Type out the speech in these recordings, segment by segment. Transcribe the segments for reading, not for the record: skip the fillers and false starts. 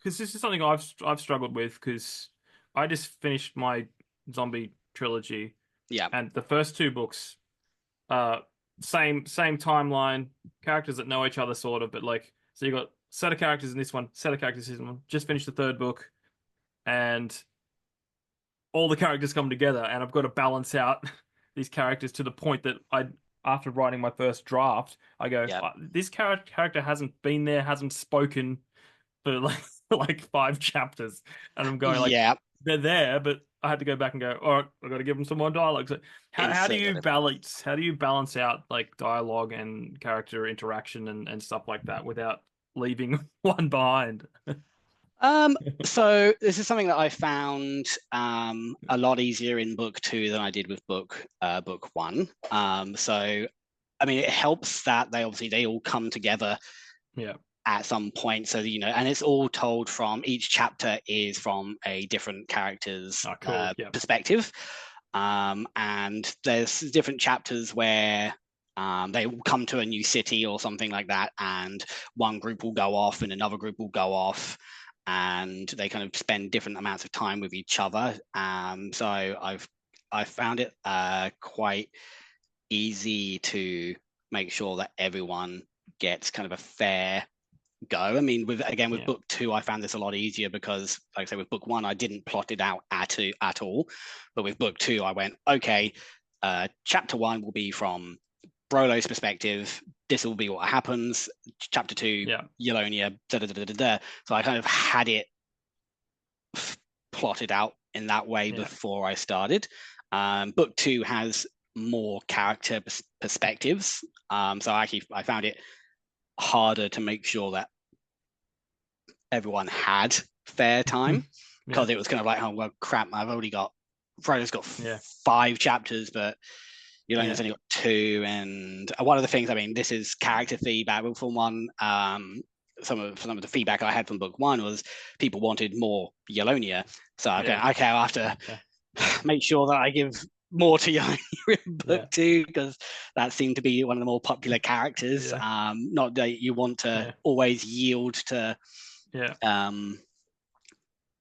because this is something I've struggled with because I just finished my zombie trilogy, Yeah, and the first two books, uh, same timeline, characters that know each other sort of, but like so you got set of characters in this one, set of characters in this one. Just finished the third book, and all the characters come together, and I've got to balance out these characters to the point that after writing my first draft, I go, yeah, This character hasn't been there, hasn't spoken for like like five chapters, and I'm going like, yeah. they're there, but I had to go back and go, all right, I've got to give them some more dialogue. So Insert it. how do you balance out like dialogue and character interaction and stuff like that without leaving one behind? Um, so this is something that I found a lot easier in book two than I did with book one. So I mean, it helps that they all come together Yeah. at some point. So and it's all told from each chapter is from a different character's Oh, cool. Yeah. perspective. And there's different chapters where they will come to a new city or something like that, and one group will go off and another group will go off, and they kind of spend different amounts of time with each other. So I found it quite easy to make sure that everyone gets kind of a fair go. I mean, with Yeah. book two, I found this a lot easier because, like I say, with book one, I didn't plot it out at all. But with book two, I went, okay, chapter one will be from Brolo's perspective. This will be what happens. Chapter two, Yeah. Yolonia, da da da da da. Da. So I kind of had it plotted out in that way Yeah. before I started. Book two has more character perspectives. So I found it harder to make sure that everyone had fair time Yeah. because it was kind of like, oh well, crap, I've already got Frodo's got Yeah. five chapters, but Yelena's Yeah. only got two. And one of the things, I mean, this is character feedback. But from one, some of the feedback I had from book one was people wanted more Yelonia. So okay, Yeah. I'll have to Yeah. make sure that I give more to Yelonia in book Yeah. two because that seemed to be one of the more popular characters. Yeah. Not that you want to Yeah. always yield Yeah. um,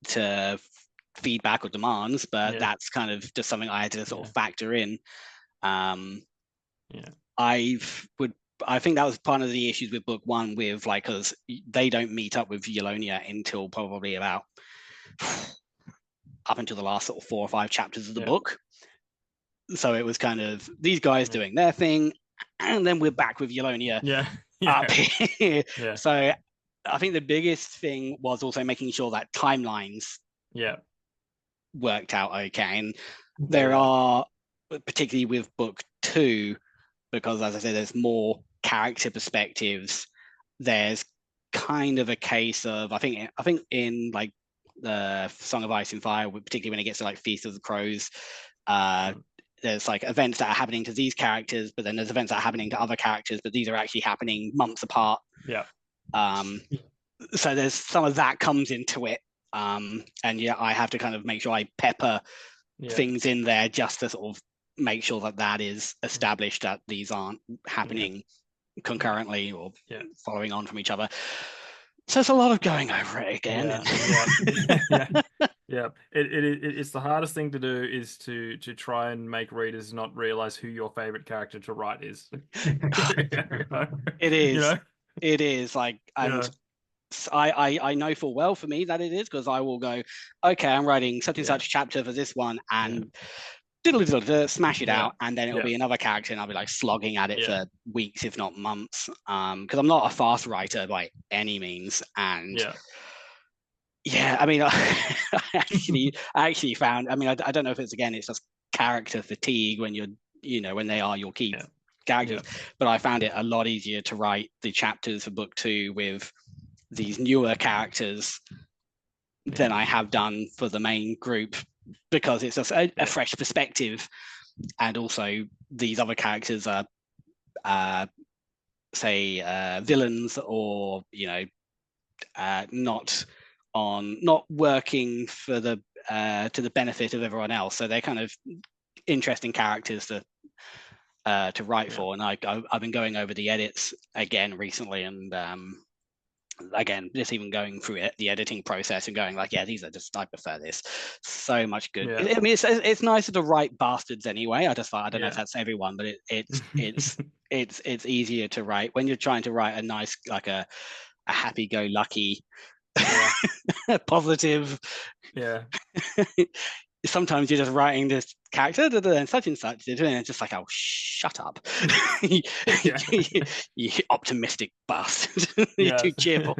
to feedback or demands, but Yeah. that's kind of just something I had to sort Yeah. of factor in. Um, Yeah. I've would I think that was part of the issues with book one with like because they don't meet up with Yolonia until probably about up until the last sort of 4 or 5 chapters of the Yeah. book. So it was kind of these guys Yeah. doing their thing, and then we're back with Yolonia Yeah. up Yeah. here. Yeah. So I think the biggest thing was also making sure that timelines Yeah. worked out okay. And there Yeah. are, particularly with book two, because as I said, there's more character perspectives. There's kind of a case of I think in like the Song of Ice and Fire, particularly when it gets to like Feast of the Crows, uh, Mm. there's like events that are happening to these characters, but then there's events that are happening to other characters, but these are actually happening months apart. Yeah. Um, so there's some of that comes into it. And yeah, I have to kind of make sure I pepper Yeah. things in there just to sort of make sure that that is Yeah. established that these aren't Yeah. happening concurrently or Yeah. following on from each other. So it's a lot of going over it again. Yeah. Yeah. Yeah. Yeah. It's the hardest thing to do is to try and make readers not realize who your favorite character to write is. It You is. know? It is like, and Yeah. I know full well for me that it is because I will go, okay, I'm writing such and Yeah. such chapter for this one, Yeah. and smash it Yeah. out, and then it'll Yeah. be another character, and I'll be like slogging at it Yeah. for weeks, if not months, because I'm not a fast writer by any means, and Yeah. yeah, I mean, I actually found, I mean, I don't know if it's just character fatigue when when they are your key Yeah. characters, Yeah. but I found it a lot easier to write the chapters for book two with these newer characters than Yeah. I have done for the main group because it's just a Yeah. fresh perspective, and also these other characters are, uh, say, villains or not working for the to the benefit of everyone else. So they're kind of interesting characters to write Yeah. for, and I've been going over the edits again recently, and again, just even going through it, the editing process and going like, yeah, these are just, I prefer this. So much good. Yeah. I mean, it's nicer to write bastards anyway. I just thought, I don't know if Yeah. that's everyone, but it's easier to write when you're trying to write a nice, like a happy-go-lucky, Yeah. positive. Yeah. Sometimes you're just writing this character and such and such, and it's just like, oh, shut up, Yeah. you optimistic bastard, you're Yeah. too cheerful.